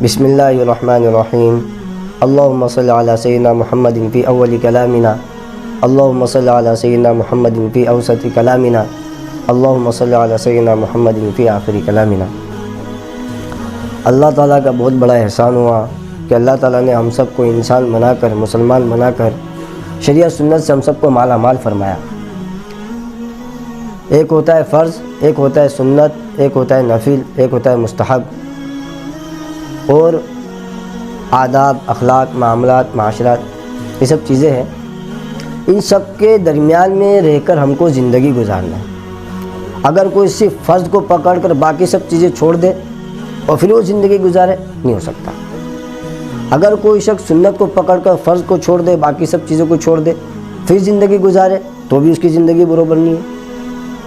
بسم اللہ الرحمن الرحیم اللہم صلی علی سیدنا محمد فی اول کلامنا اللہم صلی علی سیدنا محمد فی اوسط کلامنا اللہم صلی علی سیدنا محمد فی آخر کلامنا۔ اللہ تعالیٰ کا بہت بڑا احسان ہوا کہ اللہ تعالیٰ نے ہم سب کو انسان بنا کر، مسلمان بنا کر شریعت سنت سے ہم سب کو مالا مال فرمایا۔ ایک ہوتا ہے فرض، ایک ہوتا ہے سنت، ایک ہوتا ہے نفل، ایک ہوتا ہے مستحب، اور آداب، اخلاق، معاملات، معاشرات، یہ سب چیزیں ہیں۔ ان سب کے درمیان میں رہ کر ہم کو زندگی گزارنا ہے۔ اگر کوئی صرف فرض کو پکڑ کر باقی سب چیزیں چھوڑ دے اور پھر وہ زندگی گزارے، نہیں ہو سکتا۔ اگر کوئی شخص سنت کو پکڑ کر فرض کو چھوڑ دے، باقی سب چیزوں کو چھوڑ دے، پھر زندگی گزارے تو بھی اس کی زندگی برابر نہیں ہے۔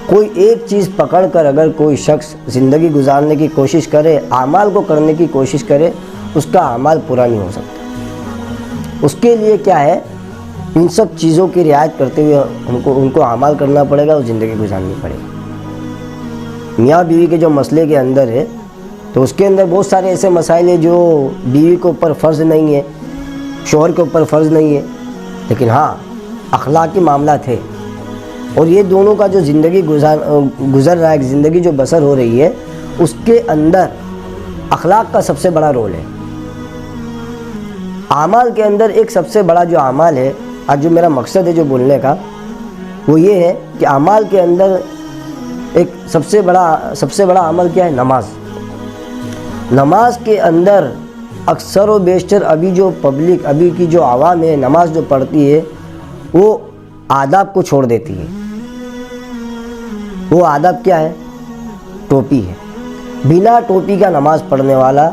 کوئی ایک چیز پکڑ کر اگر کوئی شخص زندگی گزارنے کی کوشش کرے، اعمال کو کرنے کی کوشش کرے، اس کا اعمال پورا نہیں ہو سکتا۔ اس کے لیے کیا ہے، ان سب چیزوں کی رعایت کرتے ہوئے ان کو اعمال کرنا پڑے گا اور زندگی گزارنی پڑے گی۔ میاں بیوی کے جو مسئلے کے اندر ہے تو اس کے اندر بہت سارے ایسے مسائل ہیں جو بیوی کے اوپر فرض نہیں ہے، شوہر کے اوپر فرض نہیں ہے، لیکن ہاں اخلاقی معاملات ہے، اور یہ دونوں کا جو زندگی گزر رہا ہے، زندگی جو بسر ہو رہی ہے، اس کے اندر اخلاق کا سب سے بڑا رول ہے۔ اعمال کے اندر ایک سب سے بڑا جو اعمال ہے، آج جو میرا مقصد ہے جو بولنے کا، وہ یہ ہے کہ اعمال کے اندر ایک سب سے بڑا عمل کیا ہے؟ نماز۔ نماز کے اندر اکثر و بیشتر ابھی جو پبلک، ابھی کی جو عوام ہے، نماز جو پڑھتی ہے وہ آداب کو چھوڑ دیتی ہے۔ وہ آداب کیا ہے؟ ٹوپی ہے۔ بنا ٹوپی کا نماز پڑھنے والا،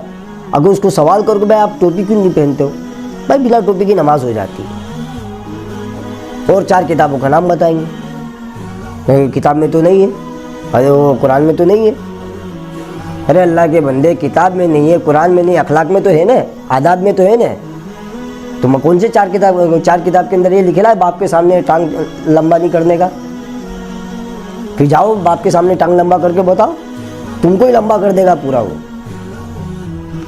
اگر اس کو سوال کرو کہ بھائی آپ ٹوپی کیوں نہیں پہنتے ہو، بھائی بنا ٹوپی کی نماز ہو جاتی ہے۔ اور 4 کتابوں کا نام بتائیں گے، کتاب میں تو نہیں ہے، ارے وہ قرآن میں تو نہیں ہے۔ ارے اللہ کے بندے، کتاب میں نہیں ہے، قرآن میں نہیں، اخلاق میں تو ہے نا، آداب میں تو ہے نا۔ تو میں کون سے 4 کتاب کے اندر یہ لکھا ہے باپ کے سامنے ٹانگ لمبا نہیں کرنے کا؟ پھر جاؤ باپ کے سامنے ٹانگ لمبا کر کے بتاؤ، تم کو ہی لمبا کر دے گا پورا وہ۔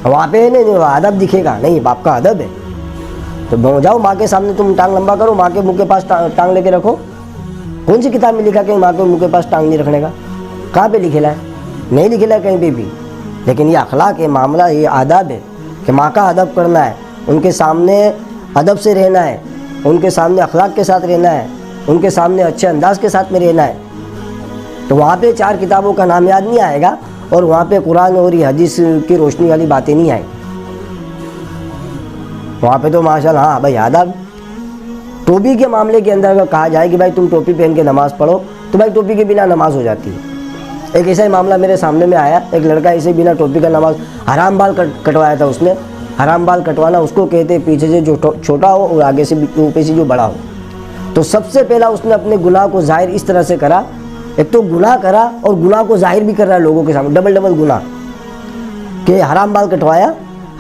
وہاں پہ نہیں ادب دکھے گا، نہیں باپ کا ادب ہے، تو جاؤ ماں کے سامنے تم ٹانگ لمبا کرو، ماں کے منہ کے پاس ٹانگ لے کے رکھو۔ کون سی کتاب میں لکھا کہ ماں کے منہ کے پاس ٹانگ نہیں رکھنے کا؟ کہاں پہ لکھا ہے؟ نہیں لکھا ہے کہیں پہ بھی۔ لیکن یہ اخلاق ہے، معاملہ یہ آداب ہے کہ ماں کا ادب کرنا ہے، ان کے سامنے ادب سے رہنا ہے، ان کے سامنے اخلاق کے ساتھ رہنا ہے، ان کے سامنے اچھے انداز کے ساتھ میں رہنا ہے۔ تو وہاں پہ 4 کتابوں کا نام یاد نہیں آئے گا، اور وہاں پہ قرآن اور یہ حدیث کی روشنی والی باتیں نہیں آئیں۔ وہاں پہ تو ماشاءاللہ ہاں بھائی آداب۔ ٹوپی کے معاملے کے اندر اگر کہا جائے کہ بھائی تم ٹوپی پہن کے نماز پڑھو، تو بھائی ٹوپی کے بنا نماز ہو جاتی ہے۔ ایک ایسا ہی معاملہ میرے سامنے میں آیا، ایک لڑکا ایسے بنا ٹوپی کا نماز، حرام بال کٹوایا تھا اس نے۔ حرام بال کٹوانا اس کو کہتے ہیں پیچھے سے جو چھوٹا ہو اور آگے سے اوپر سے جو بڑا ہو۔ تو سب سے پہلا اس نے اپنے گناہ کو ظاہر اس طرح سے کرا، ایک تو گناہ کرا اور گناہ کو ظاہر بھی کر رہا ہے لوگوں کے سامنے، ڈبل گناہ، کہ حرام بال کٹوایا۔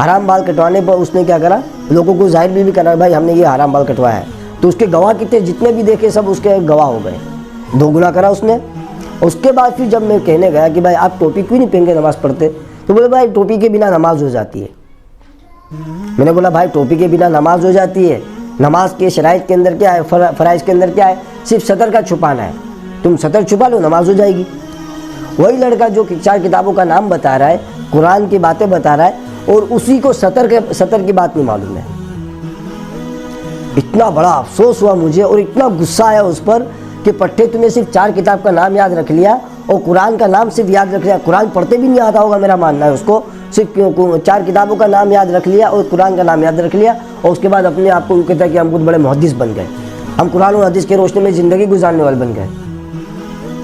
حرام بال کٹوانے پر اس نے کیا کرا، لوگوں کو ظاہر بھی کرا بھائی ہم نے یہ حرام بال کٹوایا ہے۔ تو اس کے گواہ کتنے، جتنے بھی دیکھے سب اس کے گواہ ہو گئے، 2 گناہ کرا اس نے۔ اس کے بعد پھر جب میں کہنے گیا کہ بھائی آپ ٹوپی کیوں نہیں پہن کے نماز پڑھتے، تو بولے بھائی ٹوپی کے بنا نماز ہو جاتی ہے۔ میں نے بولا بھائی ٹوپی کے بنا نماز ہو جاتی ہے، نماز کے شرائط کے اندر کیا ہے، فرائض کے اندر کیا ہے، صرف سطر کا چھپانا ہے، تم سطر چھپا لو نماز ہو جائے گی۔ وہی لڑکا جو 4 کتابوں کا نام بتا رہا ہے، قرآن کی باتیں بتا رہا ہے، اور اسی کو سطر کی بات نہیں معلوم ہے۔ اتنا بڑا افسوس ہوا مجھے اور اتنا غصہ آیا اس پر کہ پٹھے تم نے صرف 4 کتاب کا نام یاد رکھ لیا اور قرآن کا نام صرف یاد رکھ لیا، قرآن پڑھتے بھی نہیں آتا ہوگا میرا ماننا ہے اس کو، صرف 4 کتابوں کا نام یاد رکھ لیا اور قرآن کا نام یاد رکھ لیا، اور اس کے بعد اپنے آپ کو کہتا ہے کہ ہم بہت بڑے محدث بن گئے، ہم قرآن اور حدیث کے روشنی میں زندگی گزارنے والے بن گئے۔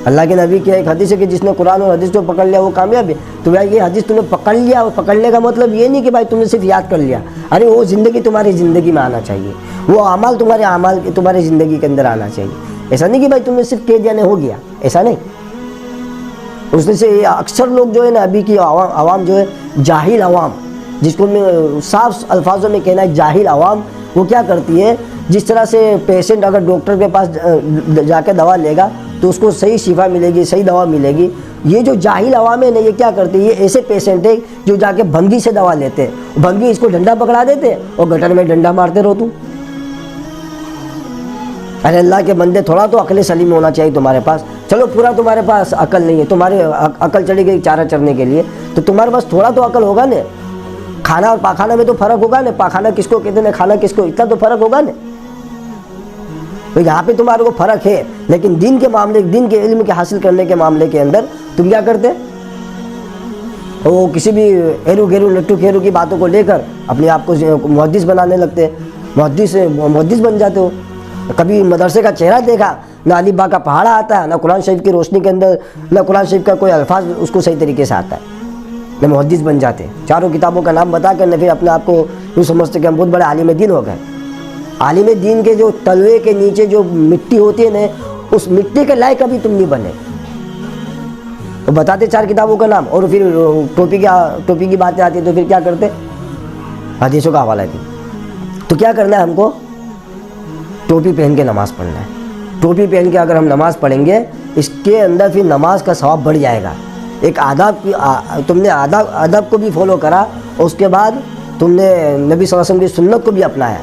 اللہ کے نبی کی ایک حدیث ہے کہ جس نے قرآن اور حدیث کو پکڑ لیا وہ کامیاب ہے۔ تو بھائی یہ حدیث تم نے پکڑ لیا، اور پکڑنے کا مطلب یہ نہیں کہ بھائی تم نے صرف یاد کر لیا، ارے وہ زندگی تمہاری زندگی میں آنا چاہیے، وہ اعمال تمہارے زندگی کے اندر آنا چاہیے۔ ایسا نہیں کہ بھائی تم نے صرف کہہ دیا نہیں ہو گیا، ایسا نہیں۔ اس میں سے اکثر لوگ جو ہے نا، ابھی کی عوام جو ہے جاہل عوام، جس کو میں صاف الفاظوں میں کہنا ہے جاہل عوام، وہ کیا کرتی ہے، جس طرح سے پیشنٹ اگر ڈاکٹر کے پاس جا کے دوا لے گا تو اس کو صحیح شفا ملے گی، صحیح دوا ملے گی، یہ جو جاہل عوام ہے نا یہ کیا کرتے ہیں، یہ ایسے پیشنٹ ہے جو جا کے بھنگی سے دوا لیتے ہیں، بھنگی اس کو ڈنڈا پکڑا دیتے ہیں اور گٹر میں ڈنڈا مارتے رہو تم۔ ارے اللہ کے بندے تھوڑا تو عقل سلیم ہونا چاہیے تمہارے پاس، چلو پورا تمہارے پاس عقل نہیں ہے، تمہارے عقل چڑھی گئی چارہ چرنے کے لیے، تو تمہارے پاس تھوڑا تو عقل ہوگا نا، کھانا اور پاخانہ میں تو فرق ہوگا نا، پاخانہ کس کو کہتے ہیں کھانا کس کو، اتنا تو فرق ہوگا نا۔ تو یہاں پہ تمہارے کو فرق ہے، لیکن دین کے معاملے، دین کے علم کے حاصل کرنے کے معاملے کے اندر تم کیا کرتے، وہ کسی بھی ہیرو گھیرو لٹو کھیرو کی باتوں کو لے کر اپنے آپ کو محدث بنانے لگتے، محدث بن جاتے ہو۔ کبھی مدرسے کا چہرہ دیکھا، نہ الف با کا پہاڑا آتا ہے، نہ قرآن شریف کی روشنی کے اندر، نہ قرآن شریف کا کوئی الفاظ اس کو صحیح طریقے سے آتا ہے، نہ محدث بن جاتے، چاروں کتابوں کا نام بتا کر نہ پھر اپنے آپ کو یوں سمجھتے کہ ہم بہت بڑے عالم دین ہو گئے۔ عالم دین کے جو تلوے کے نیچے جو مٹی ہوتی ہے نا، اس مٹی کے لائق ابھی تم نہیں بنے۔ وہ بتاتے چار کتابوں کا نام، اور پھر ٹوپی کی باتیں آتی تو پھر کیا کرتے، حدیثوں کا حوالہ دی۔ تو کیا کرنا ہے ہم کو، ٹوپی پہن کے نماز پڑھنا ہے۔ ٹوپی پہن کے اگر ہم نماز پڑھیں گے، اس کے اندر پھر نماز کا ثواب بڑھ جائے گا۔ ایک آداب، تم نے ادب کو بھی فالو کرا، اور اس کے بعد تم نے نبی صلی اللہ علیہ وسلم کی سنت کو بھی اپنایا۔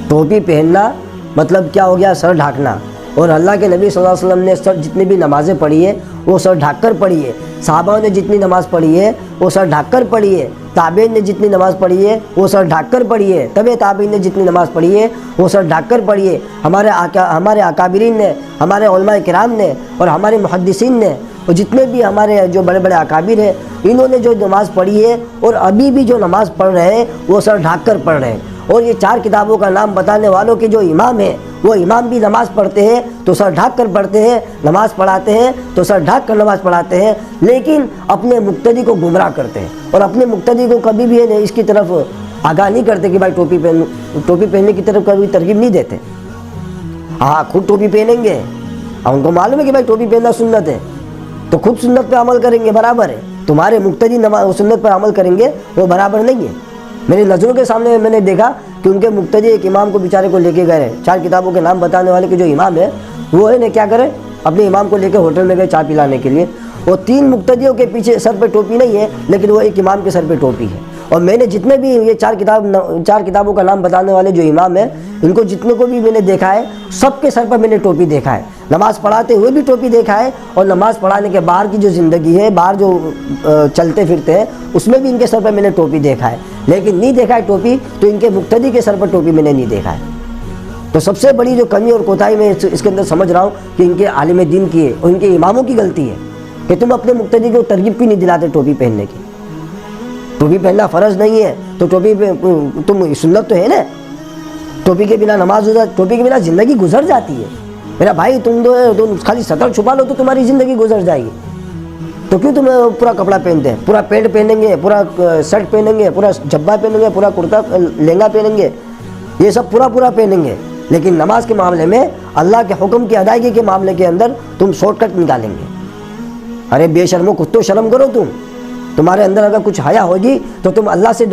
ٹوپی پہننا مطلب کیا ہو گیا، سر ڈھانکنا، اور اللہ کے نبی صلی اللہ علیہ وسلم نے سر جتنی بھی نمازیں پڑھی ہے وہ سر ڈھانک کر پڑھی ہے، صحابہ نے جتنی نماز پڑھی ہے وہ سر ڈھانک کر پڑھی ہے، تابعین نے جتنی نماز پڑھی ہے وہ سر ڈھانک کر پڑھی ہے، تبع تابعین نے جتنی نماز پڑھی ہے وہ سر ڈھانک کر پڑھی ہے۔ ہمارے اکابرین نے، ہمارے علماء کرام نے، اور ہمارے محدثین نے، اور جتنے بھی ہمارے جو بڑے بڑے اکابر ہیں، انہوں نے جو نماز پڑھی ہے اور ابھی بھی جو نماز پڑھ رہے ہیں وہ سر ڈھانک کر پڑھ رہے ہیں۔ اور یہ چار کتابوں کا نام بتانے والوں کے جو امام ہیں، وہ امام بھی نماز پڑھتے ہیں تو سر ڈھانک کر پڑھتے ہیں، نماز پڑھاتے ہیں تو سر ڈھانک کر نماز پڑھاتے ہیں، لیکن اپنے مقتدی کو گمراہ کرتے ہیں، اور اپنے مقتدی کو کبھی بھی اس کی طرف آگاہ نہیں کرتے کہ بھائی ٹوپی پہننے کی طرف کبھی ترغیب نہیں دیتے۔ ہاں خود ٹوپی پہنیں گے، اور ان کو معلوم ہے کہ بھائی ٹوپی پہننا سنت ہے، تو خود سنت پہ عمل کریں گے، برابر ہے۔ تمہارے مقتدی سنت پر عمل کریں گے وہ برابر نہیں ہے۔ میری نظروں کے سامنے میں نے دیکھا کہ ان کے مقتدی ایک امام کو بیچارے کو لے کے گئے، چار کتابوں کے نام بتانے والے کے جو امام ہے وہ ہے کیا کرے، اپنے امام کو لے کے ہوٹل میں گئے چائے پلانے کے لیے، وہ تین مقتدیوں کے پیچھے سر پہ ٹوپی نہیں ہے، لیکن وہ ایک امام کے سر پہ ٹوپی ہے۔ اور میں نے جتنے بھی یہ چار کتابوں کا نام بتانے والے جو امام ہیں، ان کو جتنے کو بھی میں نے دیکھا ہے، سب کے سر پر میں نے ٹوپی دیکھا ہے، نماز پڑھاتے ہوئے بھی ٹوپی دیکھا ہے، اور نماز پڑھانے کے باہر کی جو زندگی ہے، باہر جو چلتے پھرتے ہیں اس میں بھی ان کے سر پر میں نے ٹوپی دیکھا ہے، لیکن نہیں دیکھا ہے ٹوپی تو ان کے مقتدی کے سر پر ٹوپی میں نے نہیں دیکھا ہے۔ تو سب سے بڑی جو کمی اور کوتاہی میں اس کے اندر سمجھ رہا ہوں کہ ان کے عالم دین کی ہے، اور ان کے اماموں کی غلطی ہے کہ تم اپنے مقتدی کو ترغیب کیوں نہیں دلاتے ٹوپی پہننے کی۔ ٹوپی پہننا فرض نہیں ہے تو ٹوپی پہ تم سنت تو ہے نا، ٹوپی کے بنا نماز ہو جاتی، ٹوپی کے بنا زندگی گزر جاتی ہے میرا بھائی۔ تم خالی سطر چھپا لو تو تمہاری زندگی گزر جائے گی، تو کیوں تم پورا کپڑا پہنتے ہیں، پورا پینٹ پہنیں گے، پورا شرٹ پہنیں گے، پورا جبہ پہنیں گے، پورا کرتا لہنگا پہنیں گے، یہ سب پورا پہنیں گے، لیکن نماز کے معاملے میں، اللہ کے حکم کی ادائیگی کے معاملے کے اندر تم شارٹ کٹ نکالیں گے۔ ارے بے شرمو، کچھ تو شرم کرو تمہارے اندر اگر کچھ حیا ہوگی تو تم اللہ سے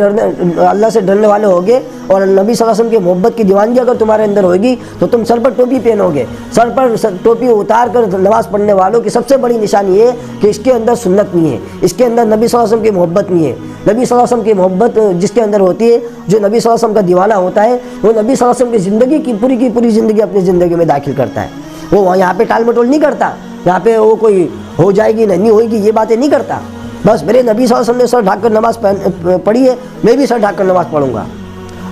ڈرنے والے ہوگے، اور نبی صلی اللہ علیہ وسلم کی محبت کی دیوانگی اگر تمہارے اندر ہوگی تو تم سر پر ٹوپی پہنو گے۔ سر پر ٹوپی اتار کر نماز پڑھنے والوں کی سب سے بڑی نشانی یہ کہ اس کے اندر سنت نہیں ہے، اس کے اندر نبی صلی اللہ علیہ وسلم کی محبت نہیں ہے۔ نبی صلی اللہ علیہ وسلم کی محبت جس کے اندر ہوتی ہے، جو نبی صلی اللہ علیہ وسلم کا دیوانہ ہوتا ہے، وہ نبی صلی اللہ علیہ وسلم کی زندگی کی پوری زندگی اپنی زندگی میں داخل کرتا ہے۔ وہ یہاں پہ ٹال مٹول نہیں کرتا، یہاں پہ وہ کوئی ہو جائے گی نہیں ہوئے گی یہ باتیں نہیں کرتا، بس میرے نبی صلی اللہ علیہ وسلم نے سر ڈھانک کر نماز پڑھی ہے، میں بھی سر ڈھانک کر نماز پڑھوں گا۔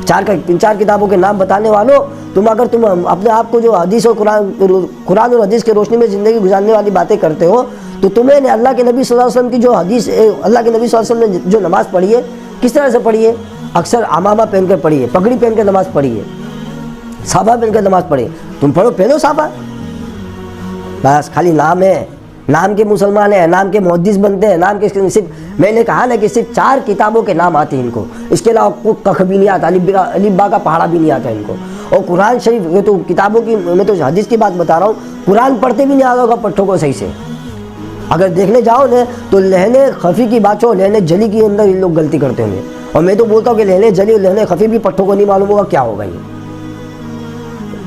چار کتابوں کے نام بتانے والوں، اگر تم اپنے آپ کو جو حدیث اور قرآن اور حدیث کی روشنی میں زندگی گزارنے والی باتیں کرتے ہو، تو تمہیں اللہ کے نبی صلی اللہ علیہ وسلم کی جو حدیث، اللہ کے نبی صلی اللہ علیہ وسلم نے جو نماز پڑھی ہے کس طرح سے پڑھی ہے؟ اکثر عمامہ پہن کر پڑھی ہے، پگڑی پہن کر نماز پڑھی ہے، صحابہ پہن کر نماز پڑھی، تم پہنو صحابہ، بس خالی نام ہے، نام کے مسلمان ہیں، نام کے محدث بنتے ہیں، نام کے صرف میں نے کہا نا کہ صرف 4 کتابوں کے نام آتے ہیں ان کو، اس کے علاوہ کخ بھی نہیں آتا، الف با کا پہاڑا بھی نہیں آتا ان کو۔ اور قرآن شریف، یہ تو کتابوں کی، میں تو حدیث کی بات بتا رہا ہوں، قرآن پڑھتے بھی نہیں آتا ہوگا پٹھوں کو صحیح سے۔ اگر دیکھنے جاؤ نا تو لہنے خفی کی بات ہو، لہنے جلی کے اندر ان لوگ غلطی کرتے ہوں گے، اور میں تو بولتا ہوں کہ لہنے جلی اور لہنے خفی بھی پٹھوں کو نہیں معلوم ہوگا کیا ہوگا۔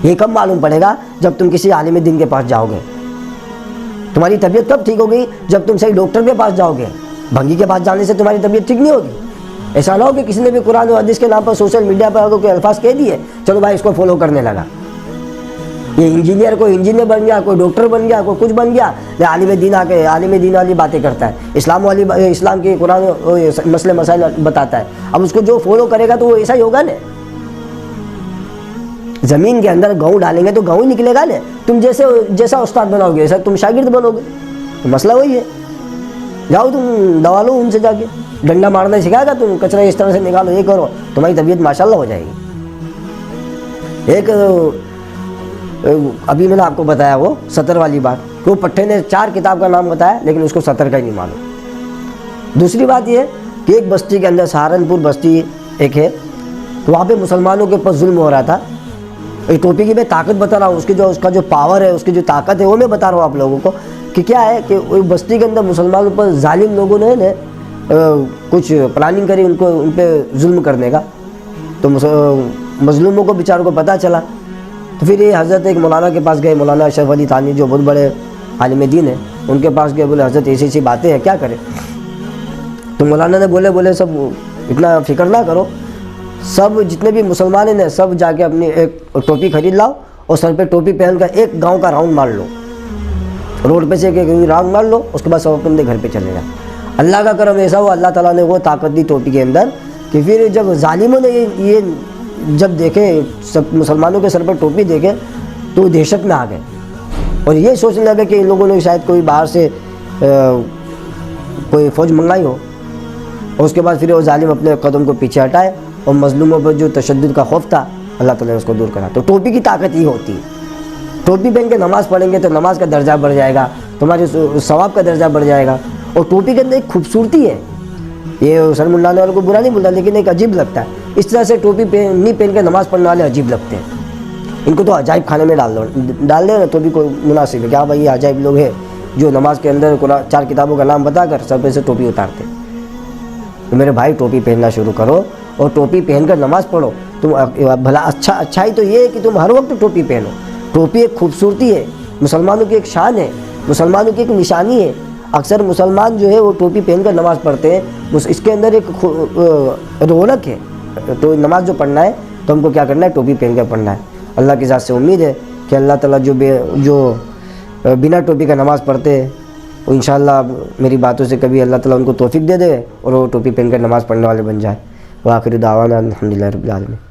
یہ کب معلوم پڑے گا؟ جب تم کسی عالم دین کے پاس جاؤ گے، تمہاری طبیعت کب ٹھیک ہوگی؟ جب تم صحیح ڈاکٹر کے پاس جاؤ گے. بھنگی کے پاس جانے سے تمہاری طبیعت ٹھیک نہیں ہوگی. ایسا نہ ہو کہ کسی نے بھی قرآن و حدیث کے نام پر سوشل میڈیا پر کوئی الفاظ کہہ دیے, چلو بھائی اس کو فالو کرنے لگا. یہ انجینئر کوئی انجینئر بن گیا, کوئی ڈاکٹر بن گیا, کوئی کچھ بن گیا, عالم دین آ کے عالم دین والی باتیں کرتا ہے, اسلام کے قرآن مسئلے مسائل بتاتا ہے. اب اس کو جو فالو کرے گا تو وہ ایسا ہی ہوگا نا. زمین کے اندر گاؤں ڈالیں گے تو گاؤں ہی نکلے گا نا. تم جیسا استاد بناؤ گے ایسا تم شاگرد بنو گے. تو مسئلہ وہی ہے. جاؤ تم دوا لو ان سے جا کے, ڈنڈا مارنا سکھائے گا, تم کچرا اس طرح سے نکالو, یہ کرو, تمہاری طبیعت ماشاءاللہ ہو جائے گی. ایک ابھی میں نے آپ کو بتایا وہ سطر والی بات, وہ پٹھے نے 4 کتاب کا نام بتایا لیکن اس کو سطر کا ہی نہیں معلوم. دوسری بات یہ کہ ایک بستی کے اندر, سہارنپور بستی ایک ہے, تو وہاں پہ مسلمانوں کے اوپر ظلم ہو رہا تھا. ایک ٹوپی کی میں طاقت بتا رہا ہوں, اس کا جو پاور ہے, اس کی جو طاقت ہے وہ میں بتا رہا ہوں آپ لوگوں کو کہ کیا ہے کہ بستی کے اندر مسلمانوں پر ظالم لوگوں نے کچھ پلاننگ کری ان پہ ظلم کرنے کا. تو مظلوموں کو بیچاروں کو پتہ چلا, تو پھر یہ حضرت ایک مولانا کے پاس گئے, مولانا اشرف علی تھانی جو بہت بڑے عالم دین ہیں, ان کے پاس گئے, بولے حضرت ایسی باتیں ہیں, کیا کریں؟ تو مولانا نے بولے سب اتنا فکر نہ کرو, سب جتنے بھی مسلمان ہیں سب جا کے اپنی ایک ٹوپی خرید لاؤ اور سر پہ ٹوپی پہن کر ایک گاؤں کا راؤنڈ مار لو, روڈ پہ سے ایک راؤنڈ مار لو, اس کے بعد سب اپنے گھر پہ چلے جاؤ. اللہ کا کرم ایسا ہوا, اللہ تعالیٰ نے وہ طاقت دی ٹوپی کے اندر کہ پھر جب ظالموں نے یہ جب دیکھے, سب مسلمانوں کے سر پر ٹوپی دیکھے تو دہشت میں آ گئے اور یہ سوچنے لگے کہ ان لوگوں نے شاید کوئی باہر سے کوئی فوج منگائی ہو. اور اس کے بعد پھر وہ ظالم اپنے قدم کو پیچھے ہٹائے اور مظلوموں پر جو تشدد کا خوف تھا اللہ تعالیٰ نے اس کو دور کرا. تو ٹوپی کی طاقت یہ ہوتی ہے. ٹوپی پہن کے نماز پڑھیں گے تو نماز کا درجہ بڑھ جائے گا, تمہارے ثواب کا درجہ بڑھ جائے گا. اور ٹوپی کے اندر ایک خوبصورتی ہے, یہ سر منڈانے والوں کو برا نہیں بولتا لیکن ایک عجیب لگتا ہے. اس طرح سے ٹوپی نہیں پہن کے نماز پڑھنے والے عجیب لگتے ہیں. ان کو تو عجائب خانے میں ڈال دو نا, ٹوپی کو مناسب ہے. کیا بھائی یہ عجائب لوگ ہیں جو نماز کے اندر 4 کتابوں کا نام بتا کر سر پہ سے ٹوپی اتارتے. تو میرے بھائی ٹوپی پہننا شروع کرو اور ٹوپی پہن کر نماز پڑھو. تم بھلا اچھائی تو یہ ہے کہ تم ہر وقت ٹوپی پہنو. ٹوپی ایک خوبصورتی ہے, مسلمانوں کی ایک شان ہے, مسلمانوں کی ایک نشانی ہے. اکثر مسلمان جو ہے وہ ٹوپی پہن کر نماز پڑھتے ہیں, اس کے اندر ایک رونق ہے. تو نماز جو پڑھنا ہے تو ہم کو کیا کرنا ہے, ٹوپی پہن کر پڑھنا ہے. اللہ کی ذات سے امید ہے کہ اللہ تعالیٰ جو بنا ٹوپی کا نماز پڑھتے ہیں وہ انشاءاللہ میری باتوں سے کبھی اللہ تعالیٰ ان کو توفیق دے دے اور وہ ٹوپی پہن کر نماز پڑھنے والے بن جائے. وآخر دعوانا الحمدللہ رب العالمین.